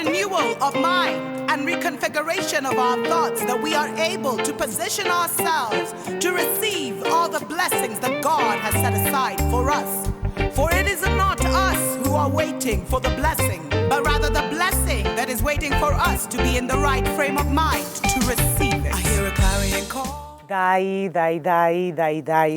renewal of mind and reconfiguration of our thoughts that we are able to position ourselves to receive all the blessings that God has set aside for us. For it is not us who are waiting for the blessing, but rather the blessing that is waiting for us to be in the right frame of mind to receive it. I hear a clarion call. Dai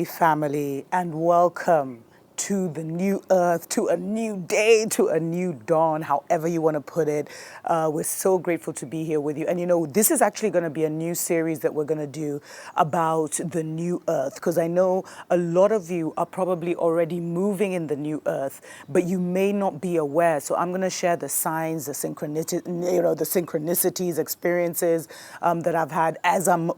family, and welcome to the new earth, to a new day, to a new dawn, however you want to put it. We're so grateful to be here with you. And you know, this is actually going to be a new series that we're going to do about the new earth, because I know a lot of you are probably already moving in the new earth, but you may not be aware. So I'm going to share the signs, the synchronicities, experiences that I've had as I'm,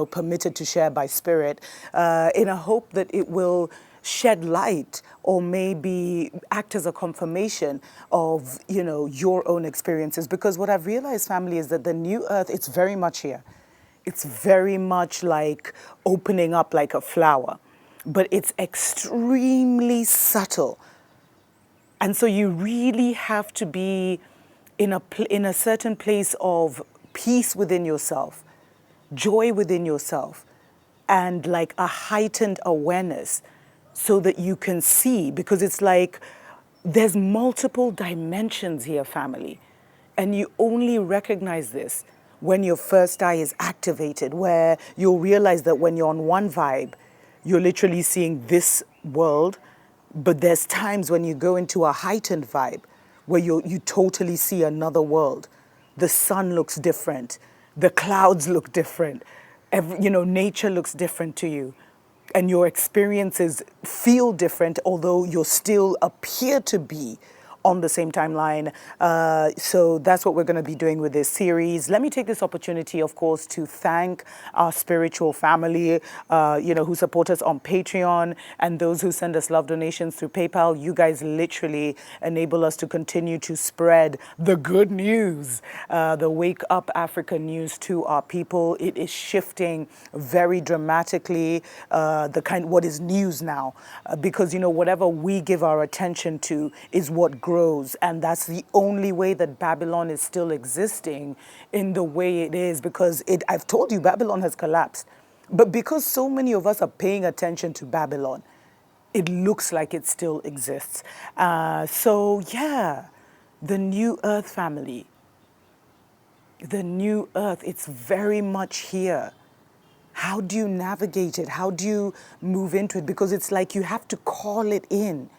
permitted to share by Spirit, in a hope that it will shed light or maybe act as a confirmation of, your own experiences. Because what I've realized, family, is that the new earth, it's very much here. It's very much like opening up like a flower, but it's extremely subtle. And so you really have to be in a certain place of peace within yourself, joy within yourself, and like a heightened awareness, so that you can see, because it's like there's multiple dimensions here, family. And you only recognize this when your first eye is activated, where you'll realize that when you're on one vibe, you're literally seeing this world, but there's times when you go into a heightened vibe where you totally see another world. The sun looks different, the clouds look different, nature looks different to you. And your experiences feel different, although you still appear to be on the same timeline. So that's what we're going to be doing with this series. Let me take this opportunity, of course, to thank our spiritual family, who support us on Patreon, and those who send us love donations through PayPal. You guys literally enable us to continue to spread the good news, the Wake Up Africa news to our people. It is shifting very dramatically, what is news now, because, whatever we give our attention to is what grows, and that's the only way that Babylon is still existing in the way it is, because I've told you, Babylon has collapsed, but because so many of us are paying attention to Babylon, it looks like it still exists. The new earth, family, the new earth, it's very much here. How do you navigate it? How do you move into it? Because it's like you have to call it in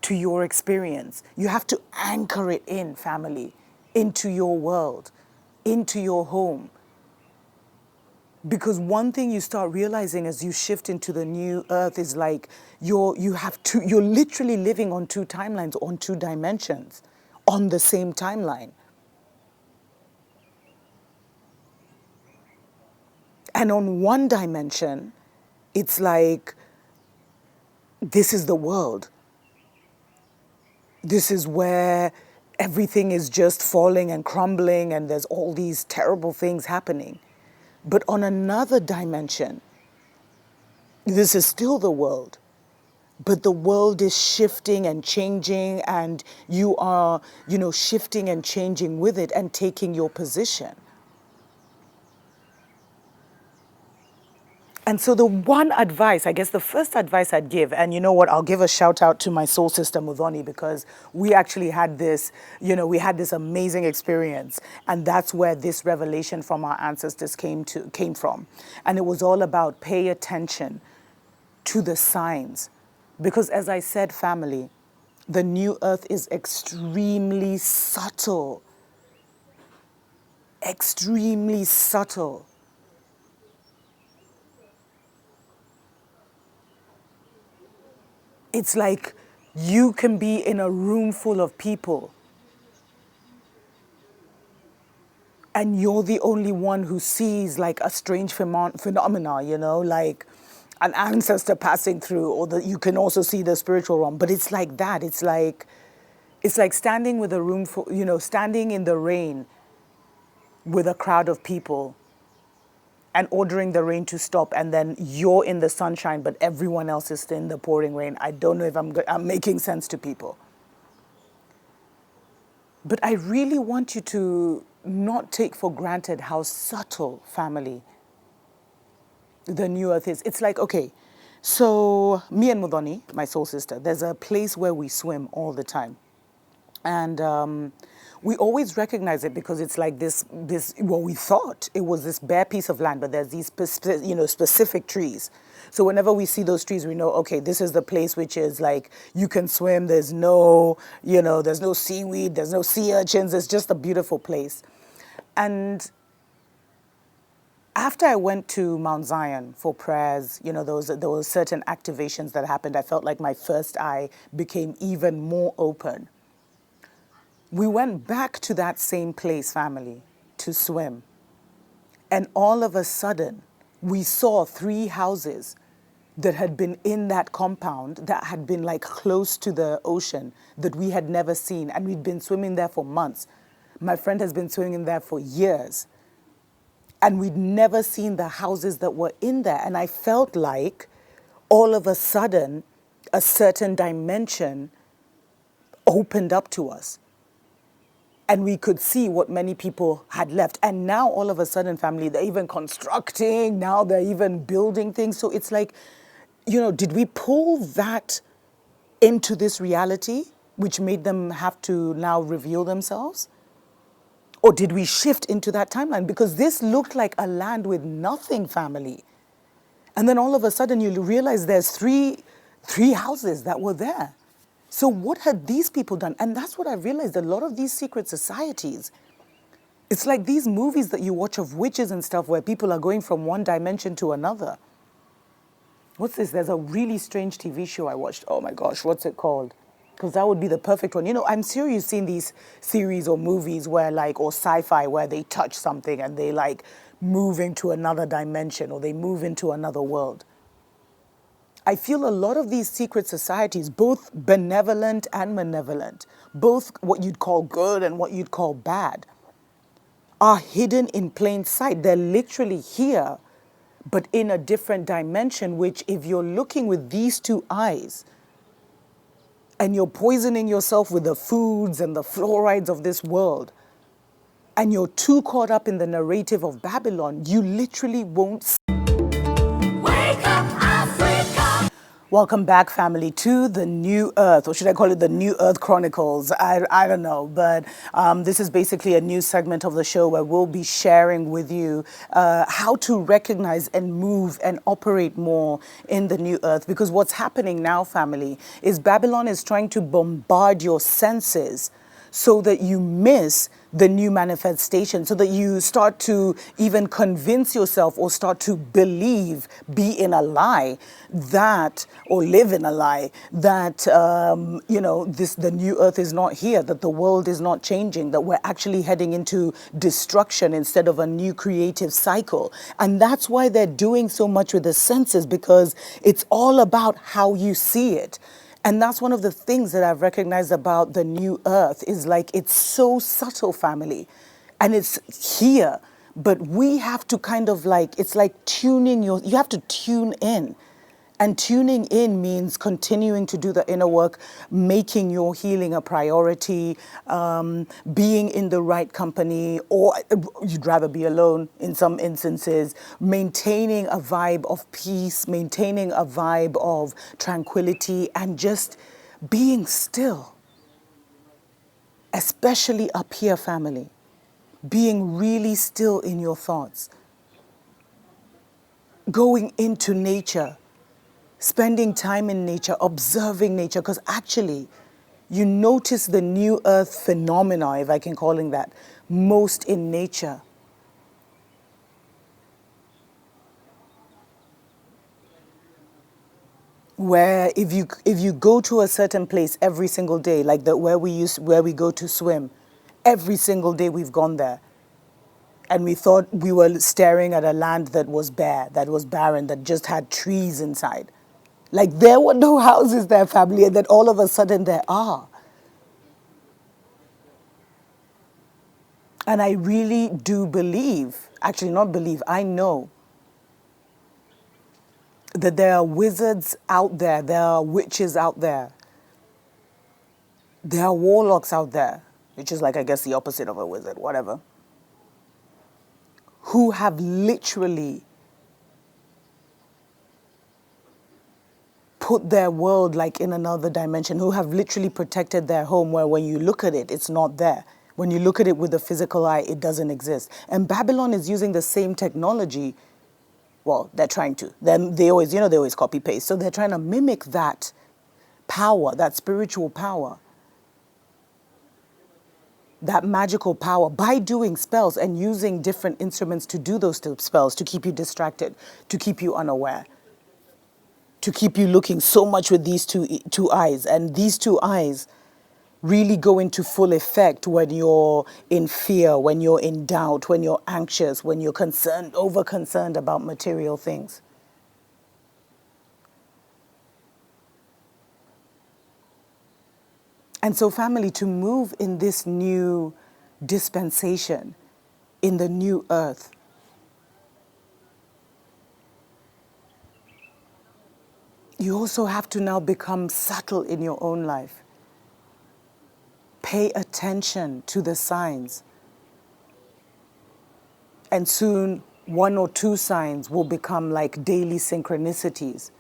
to your experience. You have to anchor it in, family, into your world, into your home. Because one thing you start realizing as you shift into the new earth is like you're literally living on two timelines, on two dimensions, on the same timeline. And on one dimension, it's like, this is the world. This is where everything is just falling and crumbling, and there's all these terrible things happening. But on another dimension, this is still the world. But the world is shifting and changing, and you are, shifting and changing with it and taking your position. And so the one advice, I guess the first advice I'd give, and you know what, I'll give a shout out to my soul sister Mudhoni, because we actually had this, we had this amazing experience. And that's where this revelation from our ancestors came from. And it was all about pay attention to the signs. Because as I said, family, the new earth is extremely subtle. Extremely subtle. It's like you can be in a room full of people and you're the only one who sees like a strange phenomena, like an ancestor passing through, or you can also see the spiritual realm. But it's like that. It's like standing with a room full, standing in the rain with a crowd of people and ordering the rain to stop, and then you're in the sunshine, but everyone else is in the pouring rain. I don't know if I'm making sense to people. But I really want you to not take for granted how subtle, family, the new earth is. It's like, okay, so me and Mudoni, my soul sister, there's a place where we swim all the time. And we always recognize it because it's like well, we thought it was this bare piece of land, but there's these specific trees. So whenever we see those trees, we know, okay, this is the place which is like, you can swim, there's no, there's no seaweed, there's no sea urchins, it's just a beautiful place. And after I went to Mount Zion for prayers, there were certain activations that happened. I felt like my first eye became even more open. We went back to that same place, family, to swim. And all of a sudden, we saw 3 houses that had been in that compound that had been like close to the ocean that we had never seen. And we'd been swimming there for months. My friend has been swimming there for years. And we'd never seen the houses that were in there. And I felt like all of a sudden, a certain dimension opened up to us. And we could see what many people had left. And now all of a sudden, family, they're even constructing, now they're even building things. So it's like, did we pull that into this reality, which made them have to now reveal themselves? Or did we shift into that timeline? Because this looked like a land with nothing, family. And then all of a sudden you realize there's three houses that were there. So what had these people done? And that's what I realized, a lot of these secret societies, it's like these movies that you watch of witches and stuff where people are going from one dimension to another. What's this? There's a really strange TV show I watched. Oh my gosh, what's it called? Because that would be the perfect one. I'm sure you've seen these series or movies where or sci-fi where they touch something and they move into another dimension or they move into another world. I feel a lot of these secret societies, both benevolent and malevolent, both what you'd call good and what you'd call bad, are hidden in plain sight. They're literally here, but in a different dimension, which if you're looking with these 2 eyes, and you're poisoning yourself with the foods and the fluorides of this world, and you're too caught up in the narrative of Babylon, you literally won't. Wake up, Africa! Welcome back, family, to the New Earth, or should I call it the New Earth Chronicles? I don't know, but this is basically a new segment of the show where we'll be sharing with you how to recognize and move and operate more in the New Earth. Because what's happening now, family, is Babylon is trying to bombard your senses so that you miss the new manifestation, so that you start to even convince yourself or start to believe, be in a lie that, or live in a lie that, the new earth is not here, that the world is not changing, that we're actually heading into destruction instead of a new creative cycle. And that's why they're doing so much with the senses, because it's all about how you see it. And that's one of the things that I've recognized about the new earth is it's so subtle, family, and it's here, but we have to kind of it's like you have to tune in. And tuning in means continuing to do the inner work, making your healing a priority, being in the right company, or you'd rather be alone in some instances, maintaining a vibe of peace, maintaining a vibe of tranquility, and just being still. Especially up here, family. Being really still in your thoughts. Going into nature. Spending time in nature, observing nature, because actually you notice the new earth phenomena, if I can call it that, most in nature. Where if you go to a certain place every single day, like where we go to swim, every single day we've gone there. And we thought we were staring at a land that was bare, that was barren, that just had trees inside. There were no houses there, family, and then all of a sudden there are. And I really do believe, actually not believe, I know that there are wizards out there are witches out there are warlocks out there which is like, I guess, the opposite of a wizard, whatever, who have literally put their world like in another dimension, who have literally protected their home where when you look at it, it's not there. When you look at it with the physical eye, it doesn't exist. And Babylon is using the same technology. Well, they're trying to. Then they always, they always copy paste. So they're trying to mimic that power, that spiritual power, that magical power by doing spells and using different instruments to do those spells to keep you distracted, to keep you unaware, to keep you looking so much with these two eyes. And these two eyes really go into full effect when you're in fear, when you're in doubt, when you're anxious, when you're over concerned about material things. And so, family, to move in this new dispensation, in the new earth, you also have to now become subtle in your own life. Pay attention to the signs. And soon, one or two signs will become like daily synchronicities.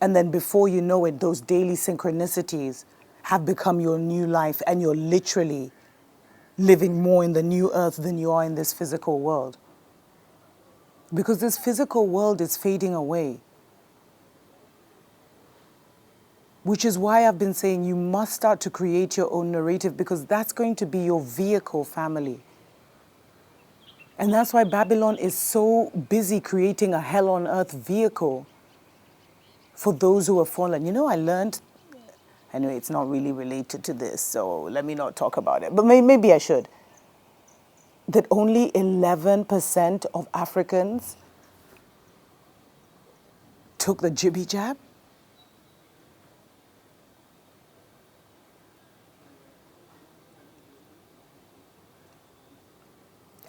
And then before you know it, those daily synchronicities have become your new life, and you're literally living more in the new earth than you are in this physical world. Because this physical world is fading away. Which is why I've been saying you must start to create your own narrative, because that's going to be your vehicle, family. And that's why Babylon is so busy creating a hell on earth vehicle for those who have fallen. I learned, anyway, it's not really related to this, so let me not talk about it. But maybe I should. That only 11% of Africans took the jibby jab.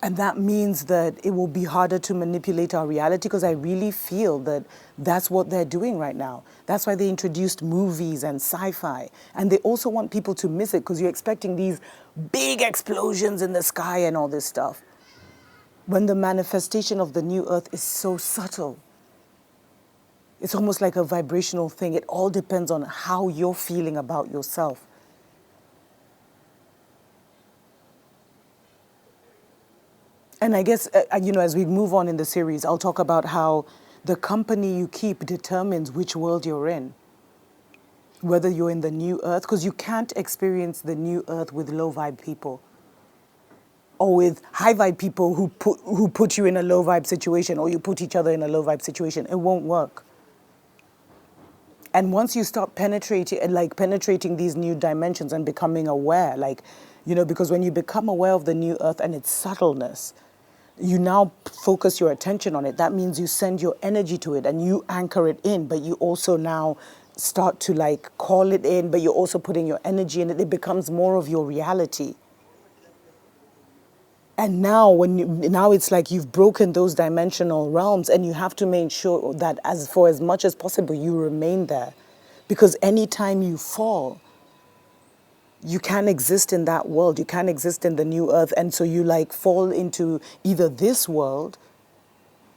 And that means that it will be harder to manipulate our reality, because I really feel that that's what they're doing right now. That's why they introduced movies and sci-fi. And they also want people to miss it, because you're expecting these big explosions in the sky and all this stuff, when the manifestation of the new earth is so subtle. It's almost like a vibrational thing. It all depends on how you're feeling about yourself. And I guess, as we move on in the series, I'll talk about how the company you keep determines which world you're in. Whether you're in the new earth, because you can't experience the new earth with low vibe people, or with high vibe people who put you in a low vibe situation, or you put each other in a low vibe situation. It won't work. And once you start penetrating these new dimensions and becoming aware, because when you become aware of the new earth and its subtleness, you now focus your attention on it. That means you send your energy to it and you anchor it in, but you also now start to call it in, but you're also putting your energy in it. It becomes more of your reality. And now it's like you've broken those dimensional realms, and you have to make sure that for as much as possible you remain there. Because anytime you fall, you can't exist in that world. You can't exist in the new earth. And so you fall into either this world,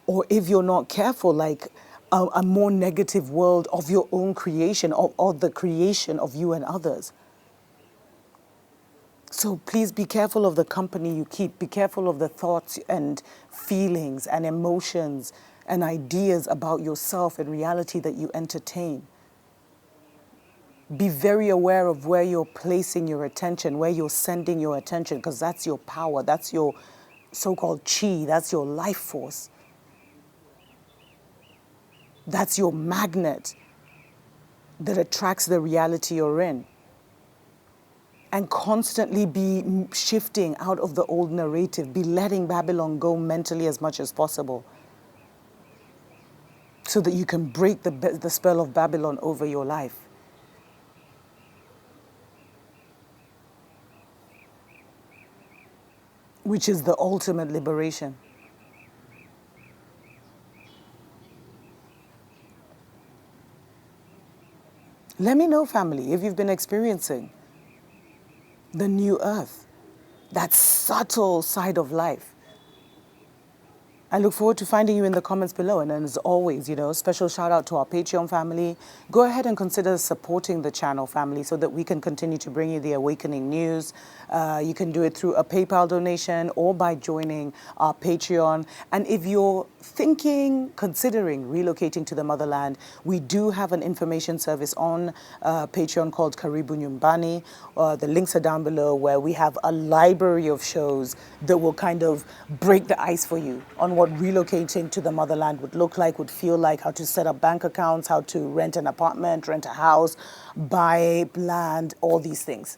or if you're not careful, a more negative world of your own creation, or the creation of you and others. So please be careful of the company you keep. Be careful of the thoughts and feelings and emotions and ideas about yourself and reality that you entertain. Be very aware of where you're placing your attention, where you're sending your attention, because that's your power, that's your so-called chi, that's your life force. That's your magnet that attracts the reality you're in. And constantly be shifting out of the old narrative. Be letting Babylon go mentally as much as possible, so that you can break the spell of Babylon over your life. Which is the ultimate liberation. Let me know, family, if you've been experiencing the new earth, that subtle side of life. I look forward to finding you in the comments below. And as always, special shout out to our Patreon family. Go ahead and consider supporting the channel, family, so that we can continue to bring you the awakening news. You can do it through a PayPal donation or by joining our Patreon. And if you're considering relocating to the motherland, we do have an information service on Patreon called Karibu Nyumbani. The links are down below, where we have a library of shows that will kind of break the ice for you on what relocating to the motherland would look like, would feel like, how to set up bank accounts, how to rent an apartment, rent a house, buy land, all these things.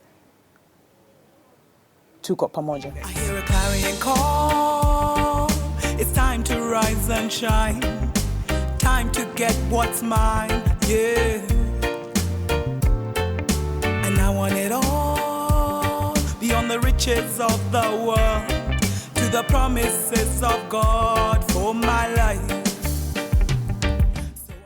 Tuko pamoja. I hear a clarion call. It's time to rise and shine. Time to get what's mine, yeah. And I want it all, beyond the riches of the world, to the promises of God for my life.